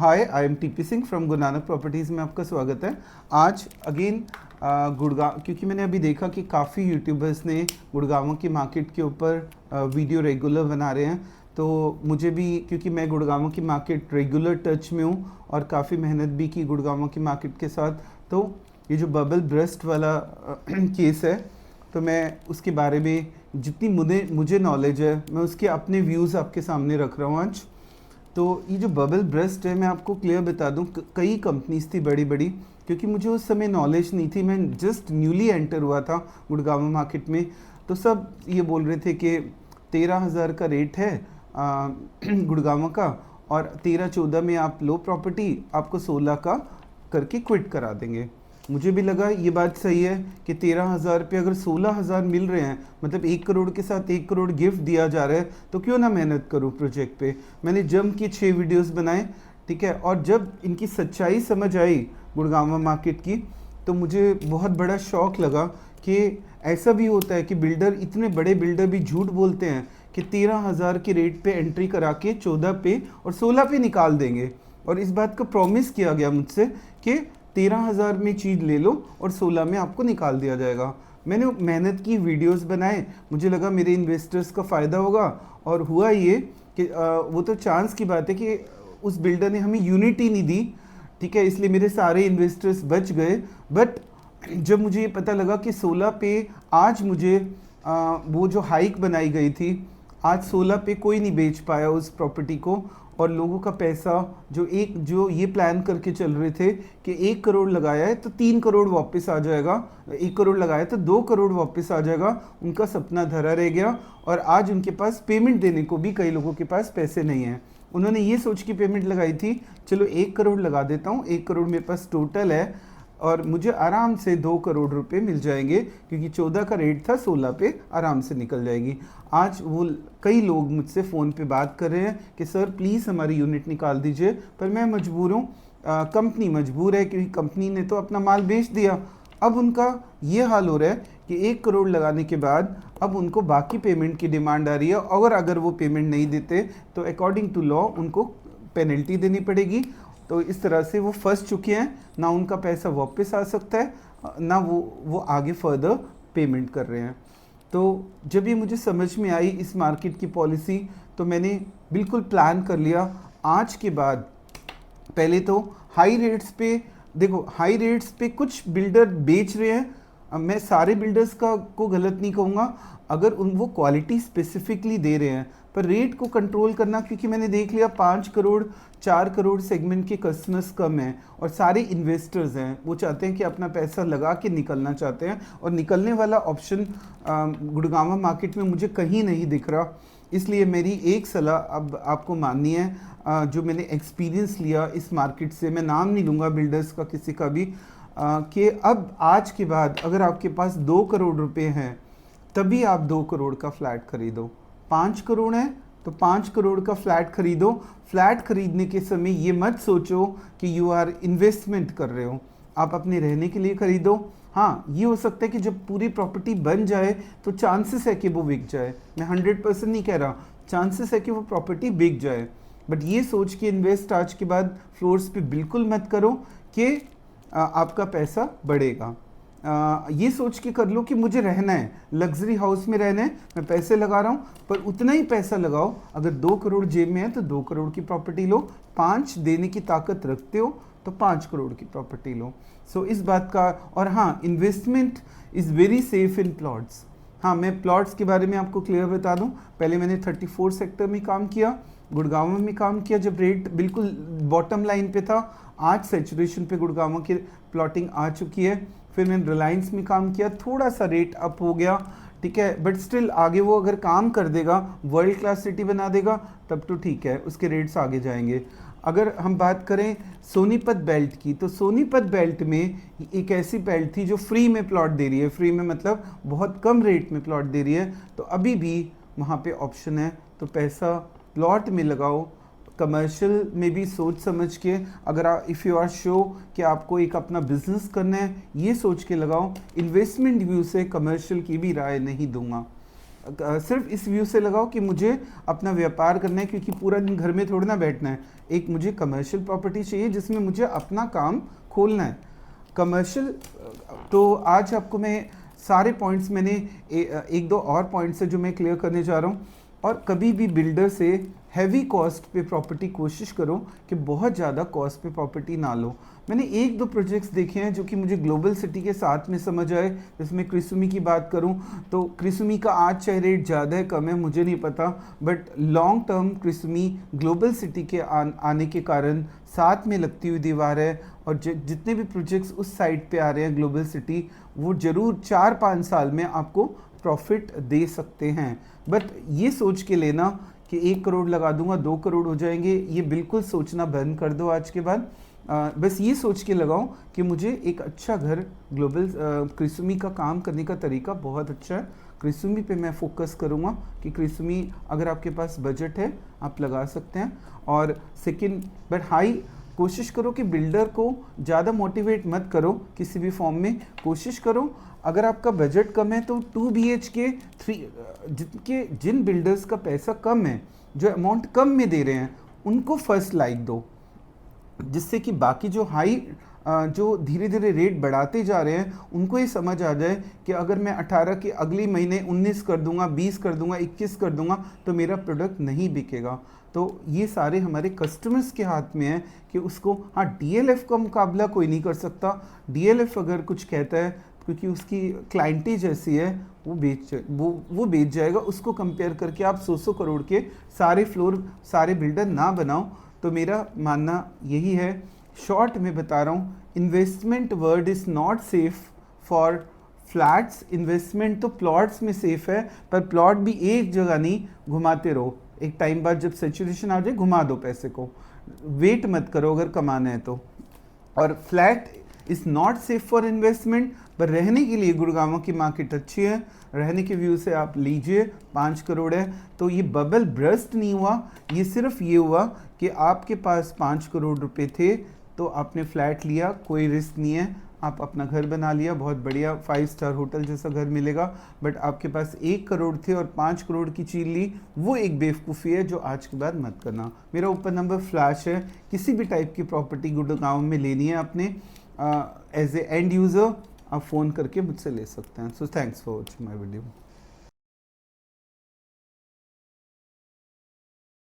Hi, I am TP Singh from Guru Nanak properties में आपका स्वागत है। आज अगेन गुड़गांव, क्योंकि मैंने अभी देखा कि काफ़ी यूट्यूबर्स ने गुड़गांव की मार्केट के ऊपर वीडियो रेगुलर बना रहे हैं, तो मुझे भी, क्योंकि मैं गुड़गांव की मार्केट रेगुलर टच में हूँ और काफ़ी मेहनत भी की गुड़गांव की मार्केट के साथ, तो ये जो बबल ब्रस्ट वाला केस है, तो मैं उसके बारे में जितनी मुझे नॉलेज है मैं उसके अपने व्यूज़ आपके सामने रख रहा हूँ आज। तो ये जो बबल ब्रस्ट है, मैं आपको क्लियर बता दूं, कई कंपनीज थी बड़ी बड़ी, क्योंकि मुझे उस समय नॉलेज नहीं थी, मैं जस्ट न्यूली एंटर हुआ था गुड़गांव मार्केट में। तो सब ये बोल रहे थे कि 13,000 का रेट है गुड़गांव का, और 13-14 में आप लो प्रॉपर्टी, आपको 16 का करके क्विट करा देंगे। मुझे भी लगा ये बात सही है कि 13,000 पे अगर 16,000 मिल रहे हैं, मतलब 1 करोड़ के साथ 1 करोड़ गिफ्ट दिया जा रहा है, तो क्यों ना मेहनत करूं प्रोजेक्ट पे। मैंने जम के 6 वीडियोस बनाए, ठीक है। और जब इनकी सच्चाई समझ आई गुड़गांव मार्केट की, तो मुझे बहुत बड़ा शौक लगा कि ऐसा भी होता है कि बिल्डर, इतने बड़े बिल्डर भी झूठ बोलते हैं कि 13,000 के रेट पे एंट्री करा के 14 पे और 16 पे निकाल देंगे। और इस बात का प्रॉमिस किया गया मुझसे कि 13,000 में चीज़ ले लो और 16 में आपको निकाल दिया जाएगा। मैंने मेहनत की, वीडियोस बनाए, मुझे लगा मेरे इन्वेस्टर्स का फ़ायदा होगा। और हुआ ये कि वो तो चांस की बात है कि उस बिल्डर ने हमें यूनिट ही नहीं दी, ठीक है, इसलिए मेरे सारे इन्वेस्टर्स बच गए। बट जब मुझे ये पता लगा कि 16 पे आज मुझे वो जो हाइक बनाई गई थी, आज 16 पे कोई नहीं बेच पाया उस प्रॉपर्टी को, और लोगों का पैसा जो ये प्लान करके चल रहे थे कि 1 करोड़ लगाया है तो 3 करोड़ वापस आ जाएगा, 1 करोड़ लगाया तो 2 करोड़ वापस आ जाएगा, उनका सपना धरा रह गया। और आज उनके पास पेमेंट देने को भी कई लोगों के पास पैसे नहीं हैं। उन्होंने ये सोच के पेमेंट लगाई थी, चलो 1 करोड़ लगा देता हूँ, 1 करोड़ मेरे पास टोटल है और मुझे आराम से 2 करोड़ रुपए मिल जाएंगे, क्योंकि 14 का रेट था, 16 पे आराम से निकल जाएगी। आज वो कई लोग मुझसे फ़ोन पे बात कर रहे हैं कि सर प्लीज़ हमारी यूनिट निकाल दीजिए, पर मैं मजबूर हूँ, कंपनी मजबूर है, क्योंकि कंपनी ने तो अपना माल बेच दिया। अब उनका ये हाल हो रहा है कि 1 करोड़ लगाने के बाद अब उनको बाकी पेमेंट की डिमांड आ रही है, और अगर वो पेमेंट नहीं देते तो अकॉर्डिंग टू लॉ उनको पेनल्टी देनी पड़ेगी। तो इस तरह से वो फंस चुके हैं, ना उनका पैसा वापस आ सकता है, ना वो आगे फर्दर पेमेंट कर रहे हैं। तो जब ये मुझे समझ में आई इस मार्केट की पॉलिसी, तो मैंने बिल्कुल प्लान कर लिया आज के बाद। पहले तो हाई रेट्स पे, देखो हाई रेट्स पे कुछ बिल्डर बेच रहे हैं, अब मैं सारे बिल्डर्स को गलत नहीं कहूँगा, अगर वो क्वालिटी स्पेसिफिकली दे रहे हैं, पर रेट को कंट्रोल करना, क्योंकि मैंने देख लिया 5 करोड़ 4 करोड़ सेगमेंट के कस्टमर्स कम हैं और सारे इन्वेस्टर्स हैं, वो चाहते हैं कि अपना पैसा लगा के निकलना चाहते हैं, और निकलने वाला ऑप्शन गुड़गांव मार्केट में मुझे कहीं नहीं दिख रहा। इसलिए मेरी एक सलाह अब आपको माननी है, जो मैंने एक्सपीरियंस लिया इस मार्केट से, मैं नाम नहीं लूँगा बिल्डर्स का किसी का भी, कि अब आज के बाद अगर आपके पास 2 करोड़ रुपए हैं तभी आप 2 करोड़ का फ्लैट खरीदो। 5 करोड़ है तो 5 करोड़ का फ्लैट खरीदो। फ्लैट खरीदने के समय ये मत सोचो कि यू आर इन्वेस्टमेंट कर रहे हो, आप अपने रहने के लिए खरीदो। हाँ, ये हो सकता है कि जब पूरी प्रॉपर्टी बन जाए तो चांसेस है कि वो बिक जाए, मैं 100% नहीं कह रहा, चांसेस है कि वो प्रॉपर्टी बिक जाए, बट ये सोच के इन्वेस्ट आज के बाद फ्लोर्स पे बिल्कुल मत करो कि आपका पैसा बढ़ेगा। ये सोच के कर लो कि मुझे रहना है, लग्जरी हाउस में रहना है, मैं पैसे लगा रहा हूँ, पर उतना ही पैसा लगाओ। अगर 2 करोड़ जेब में है तो 2 करोड़ की प्रॉपर्टी लो, 5 देने की ताकत रखते हो तो 5 करोड़ की प्रॉपर्टी लो। सो इस बात का, और हाँ, investment is very safe in plots. हाँ, मैं प्लॉट्स के बारे में आपको क्लियर बता दूँ, पहले मैंने 34 सेक्टर में काम किया, गुड़गांव में काम किया जब रेट बिल्कुल बॉटम लाइन पे था, आज सैचुरेशन पे गुड़गांव की प्लॉटिंग आ चुकी है। फिर मैंने रिलायंस में काम किया, थोड़ा सा रेट अप हो गया, ठीक है, बट स्टिल आगे वो अगर काम कर देगा, वर्ल्ड क्लास सिटी बना देगा, तब तो ठीक है, उसके रेट्स आगे जाएंगे। अगर हम बात करें सोनीपत बेल्ट की, तो सोनीपत बेल्ट में एक ऐसी बेल्ट थी जो फ्री में प्लॉट दे रही है, फ्री में मतलब बहुत कम रेट में प्लॉट दे रही है, तो अभी भी वहाँ पे ऑप्शन है, तो पैसा प्लॉट में लगाओ। कमर्शियल में भी सोच समझ के, अगर आप इफ़ यू आर श्योर कि आपको एक अपना बिजनेस करना है, ये सोच के लगाओ। इन्वेस्टमेंट व्यू से कमर्शियल की भी राय नहीं दूंगा। सिर्फ इस व्यू से लगाओ कि मुझे अपना व्यापार करना है, क्योंकि पूरा दिन घर में थोड़ी ना बैठना है। एक मुझे कमर्शियल प्रॉपर्टी चाहिए जिसमें मुझे अपना काम खोलना है। कमर्शियल तो आज आपको मैं सारे पॉइंट्स मैंने एक दो और पॉइंट्स है जो मैं क्लियर करने जा रहा हूँ। और कभी भी बिल्डर से हैवी कॉस्ट पे प्रॉपर्टी कोशिश करो कि बहुत ज़्यादा कॉस्ट पे प्रॉपर्टी ना लो। मैंने एक दो प्रोजेक्ट्स देखे हैं जो कि मुझे ग्लोबल सिटी के साथ में समझ आए। जैसे मैं क्रिसुमी की बात करूं तो क्रिसुमी का आज चाहे रेट ज़्यादा है कम है मुझे नहीं पता, but long term Krisumi global city के आने के कारण साथ में लगती हुई दीवार है, और जितने भी प्रोजेक्ट्स उस साइड पे आ रहे हैं ग्लोबल सिटी, वो ज़रूर 4-5 साल में आपको प्रॉफिट दे सकते हैं। बट ये सोच के लेना कि 1 करोड़ लगा दूंगा 2 करोड़ हो जाएंगे, ये बिल्कुल सोचना बंद कर दो आज के बाद। बस ये सोच के लगाओ कि मुझे एक अच्छा घर ग्लोबल क्रिसुमी का काम करने का तरीका बहुत अच्छा है। क्रिसुमी पे मैं फोकस करूँगा कि क्रिसुमी अगर आपके पास बजट है आप लगा सकते हैं। और सेकंड, बट हाई कोशिश करो कि बिल्डर को ज़्यादा मोटिवेट मत करो किसी भी फॉर्म में। कोशिश करो अगर आपका बजट कम है तो 2 BHK 3 जिन बिल्डर्स का पैसा कम है, जो अमाउंट कम में दे रहे हैं, उनको फर्स्ट लाइक दो, जिससे कि बाकी जो हाई जो धीरे धीरे रेट बढ़ाते जा रहे हैं उनको ये समझ आ जाए कि अगर मैं 18 के अगले महीने 19 कर दूंगा, 20 कर दूंगा, 21 कर दूंगा तो मेरा प्रोडक्ट नहीं बिकेगा। तो ये सारे हमारे कस्टमर्स के हाथ में है कि उसको, हाँ DLF का मुकाबला कोई नहीं कर सकता। DLF अगर कुछ कहता है, क्योंकि उसकी क्लाइंटेज ऐसी है, वो बेच जाएगा। उसको कंपेयर करके आप 100 करोड़ के सारे फ्लोर सारे बिल्डर ना बनाओ। तो मेरा मानना यही है, शॉर्ट में बता रहा हूँ, investment word is not safe for flats. Investment तो प्लॉट्स में सेफ है, पर प्लॉट भी एक जगह नहीं घुमाते रहो। एक टाइम बाद जब सेचुरेशन आ जाए घुमा दो पैसे को, वेट मत करो अगर कमाना है तो। और flat is not safe for investment, पर रहने के लिए गुड़गांव की मार्केट अच्छी है। रहने के व्यू से आप लीजिए, 5 करोड़ है तो ये बबल ब्रस्ट नहीं हुआ। ये सिर्फ ये हुआ कि आपके पास 5 करोड़ रुपए थे तो आपने फ्लैट लिया, कोई रिस्क नहीं है, आप अपना घर बना लिया, बहुत बढ़िया 5 स्टार होटल जैसा घर मिलेगा। बट आपके पास 1 करोड़ थे और 5 करोड़ की चीज़ ली, वो एक बेवकूफ़ी है जो आज के बाद मत करना। मेरा ऊपर नंबर फ्लैश है। किसी भी टाइप की प्रॉपर्टी गुड़गांव में लेनी है आपने एज ए एंड यूज़र, आप फ़ोन करके मुझसे ले सकते हैं। So thanks for watching my video.